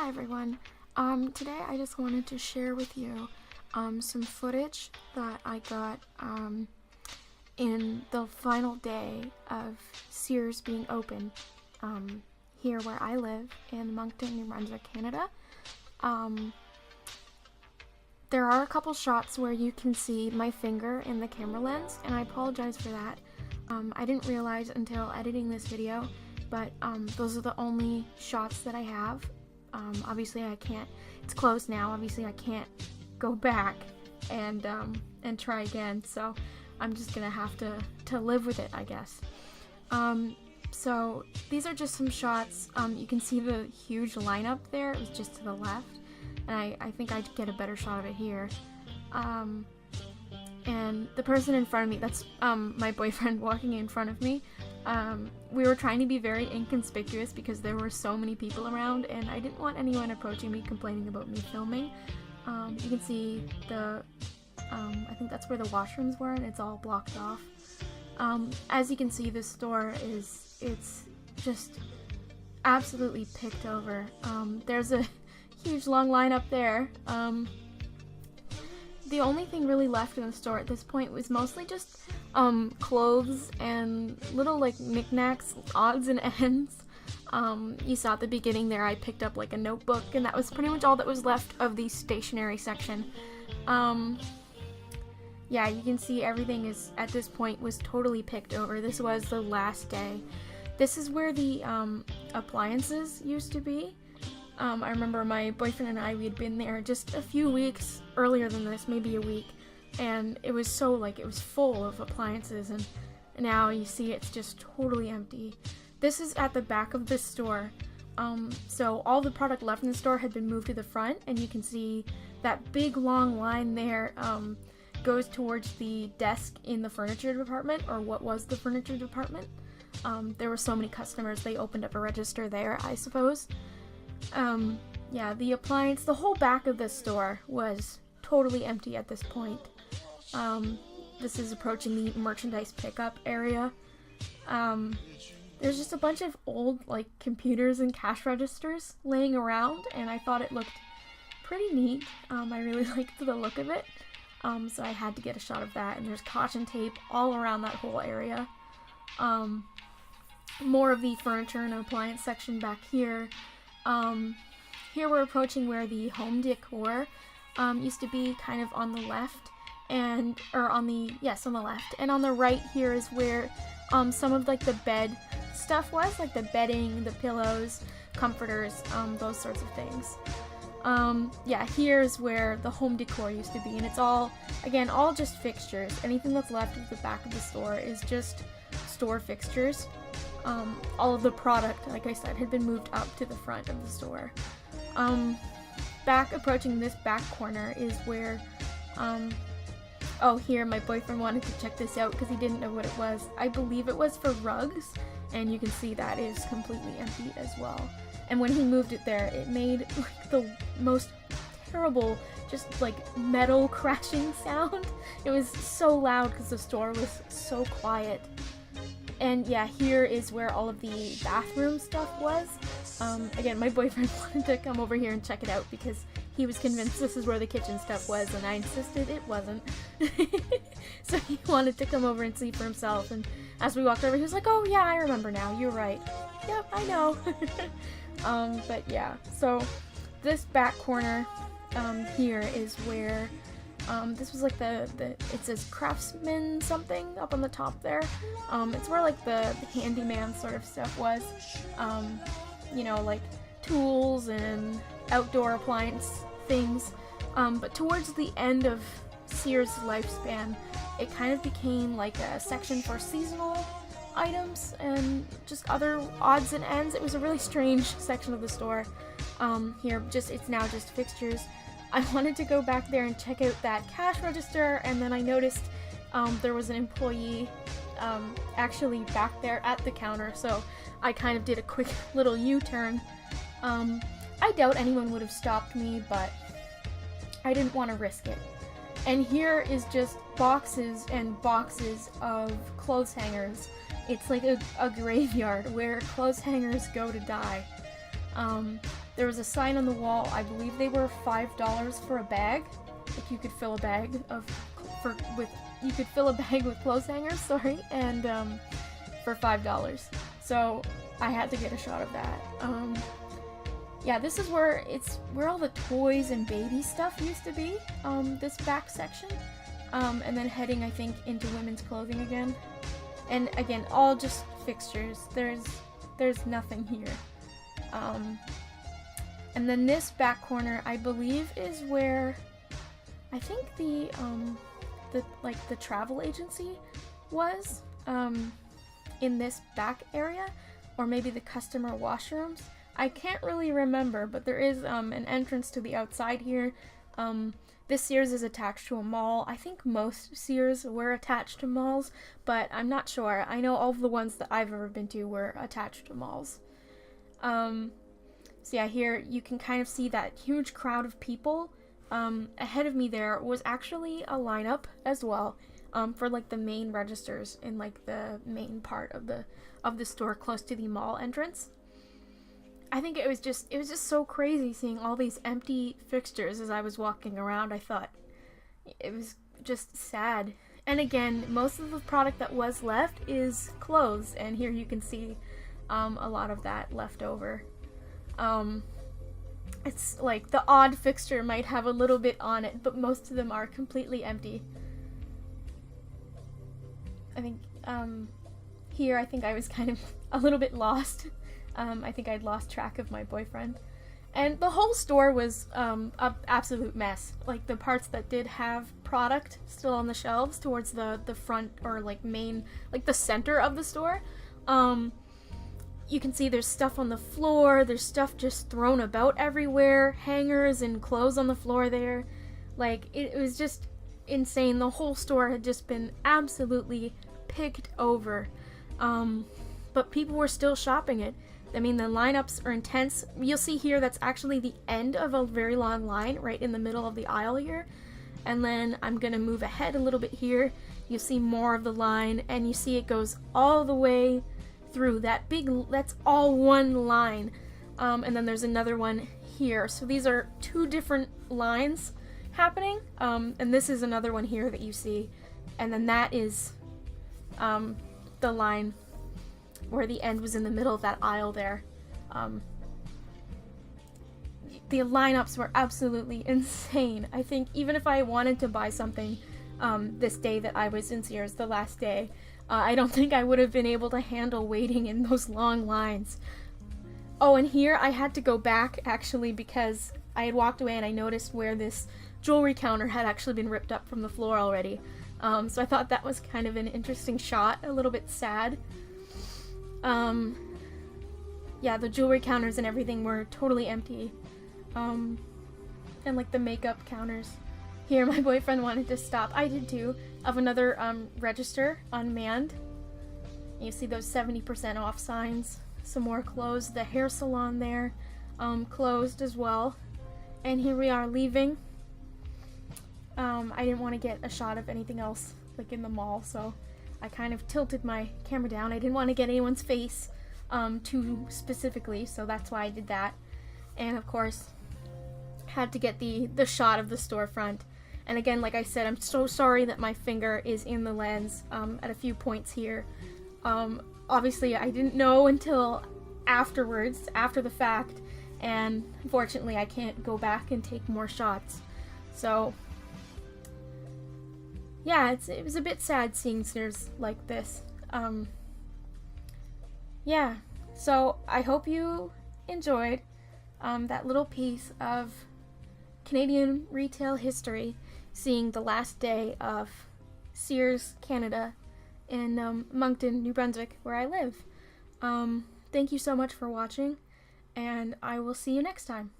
Hi everyone. Today I just wanted to share with you some footage that I got in the final day of Sears being open here where I live in Moncton, New Brunswick, Canada. There are a couple shots where you can see my finger in the camera lens, and I apologize for that. I didn't realize until editing this video, but those are the only shots that I have. Obviously I can't, it's closed now, obviously I can't go back and try again, so I'm just gonna have to live with it, I guess. So these are just some shots. You can see the huge lineup there. It was just to the left, and I think I'd get a better shot of it here. And the person in front of me, that's my boyfriend walking in front of me. We were trying to be very inconspicuous because there were so many people around, and I didn't want anyone approaching me complaining about me filming. You can see the, I think that's where the washrooms were, and it's all blocked off. As you can see, this store it's just absolutely picked over. There's a huge long line up there. The only thing really left in the store at this point was mostly just clothes and little like knickknacks, odds and ends. You saw at the beginning there I picked up like a notebook, and that was pretty much all that was left of the stationery section. Yeah, you can see everything is at this point was totally picked over. This was the last day. This is where the appliances used to be. I remember my boyfriend and I, we had been there just a few weeks earlier than this, maybe a week, and it was so, like, it was full of appliances, and now you see it's just totally empty. This is at the back of this store, so all the product left in the store had been moved to the front, and you can see that big long line there goes towards the desk in the furniture department, or what was the furniture department. There were so many customers, they opened up a register there, I suppose. Yeah, the appliance, the whole back of this store was totally empty at this point. This is approaching the merchandise pickup area. There's just a bunch of old, like, computers and cash registers laying around, and I thought it looked pretty neat. I really liked the look of it, so I had to get a shot of that, and there's caution tape all around that whole area. More of the furniture and appliance section back here. Here we're approaching where the home decor used to be, kind of on the left, and on the left, and on the right here is where some of like the bed stuff was, like the bedding, the pillows, comforters, those sorts of things. Yeah, here's where the home decor used to be, and it's all, again, all just fixtures. Anything that's left of the back of the store is just store fixtures. All of the product, like I said, had been moved up to the front of the store. Back approaching this back corner is where, oh, here my boyfriend wanted to check this out because he didn't know what it was. I believe it was for rugs, and you can see that is completely empty as well. And when he moved it there, it made like the most terrible, just like metal crashing sound. It was so loud because the store was so quiet. And yeah, here is where all of the bathroom stuff was. Again, my boyfriend wanted to come over here and check it out because he was convinced this is where the kitchen stuff was, and I insisted it wasn't. So he wanted to come over and see for himself, and as we walked over, he was like, "Oh yeah, I remember now, you're right. Yep, I know." But yeah, so this back corner here is where this was like it says craftsman something up on the top there. It's where like the handyman sort of stuff was. You know, like tools and outdoor appliance things. But towards the end of Sears' lifespan, it kind of became like a section for seasonal items and just other odds and ends. It was a really strange section of the store. Here, it's now just fixtures. I wanted to go back there and check out that cash register, and then I noticed there was an employee actually back there at the counter, so I kind of did a quick little U-turn. I doubt anyone would have stopped me, but I didn't want to risk it. And here is just boxes and boxes of clothes hangers. It's like a graveyard where clothes hangers go to die. There was a sign on the wall. I believe they were $5 for a bag. Like you could fill a bag you could fill a bag with clothes hangers, sorry, and for $5. So I had to get a shot of that. Yeah, this is where all the toys and baby stuff used to be. This back section, and then heading, I think, into women's clothing again. And again, all just fixtures. There's nothing here. And then this back corner, I believe, is where I think the travel agency was, in this back area, or maybe the customer washrooms. I can't really remember, but there is an entrance to the outside here. This Sears is attached to a mall. I think most Sears were attached to malls, but I'm not sure. I know all of the ones that I've ever been to were attached to malls. So yeah, here you can kind of see that huge crowd of people. Ahead of me there was actually a lineup as well, for like the main registers in like the main part of the store close to the mall entrance. I think it was just so crazy seeing all these empty fixtures as I was walking around. I thought it was just sad. And again, most of the product that was left is clothes, and here you can see a lot of that left over. It's like the odd fixture might have a little bit on it, but most of them are completely empty. I think here I think I was kind of a little bit lost. I think I'd lost track of my boyfriend. And the whole store was an absolute mess. Like the parts that did have product still on the shelves towards the front or like main, like the center of the store. You can see there's stuff on the floor, there's stuff just thrown about everywhere, hangers and clothes on the floor there. Like it was just insane. The whole store had just been absolutely picked over. But people were still shopping it. I mean, the lineups are intense. You'll see here that's actually the end of a very long line right in the middle of the aisle here. And then I'm gonna move ahead a little bit here. You'll see more of the line, and you see it goes all the way through that that's all one line. And then there's another one here. So these are two different lines happening. And this is another one here that you see. And then that is the line where the end was in the middle of that aisle there. The lineups were absolutely insane. I think even if I wanted to buy something this day that I was in Sears, the last day, I don't think I would have been able to handle waiting in those long lines. Oh, and here I had to go back actually because I had walked away and I noticed where this jewelry counter had actually been ripped up from the floor already. So I thought that was kind of an interesting shot, a little bit sad. Yeah, the jewelry counters and everything were totally empty. And like the makeup counters. Here, my boyfriend wanted to stop, I did too, of another register unmanned. You see those 70% off signs. Some more closed. The hair salon there, closed as well. And here we are leaving. I didn't want to get a shot of anything else like in the mall, so I kind of tilted my camera down. I didn't want to get anyone's face too specifically, so that's why I did that. And of course, had to get the shot of the storefront. And again, like I said, I'm so sorry that my finger is in the lens at a few points here. Obviously, I didn't know until afterwards, after the fact, and unfortunately, I can't go back and take more shots. So yeah, it was a bit sad seeing Sears like this. Yeah, so I hope you enjoyed that little piece of Canadian retail history, seeing the last day of Sears Canada in Moncton, New Brunswick, where I live. Thank you so much for watching, and I will see you next time.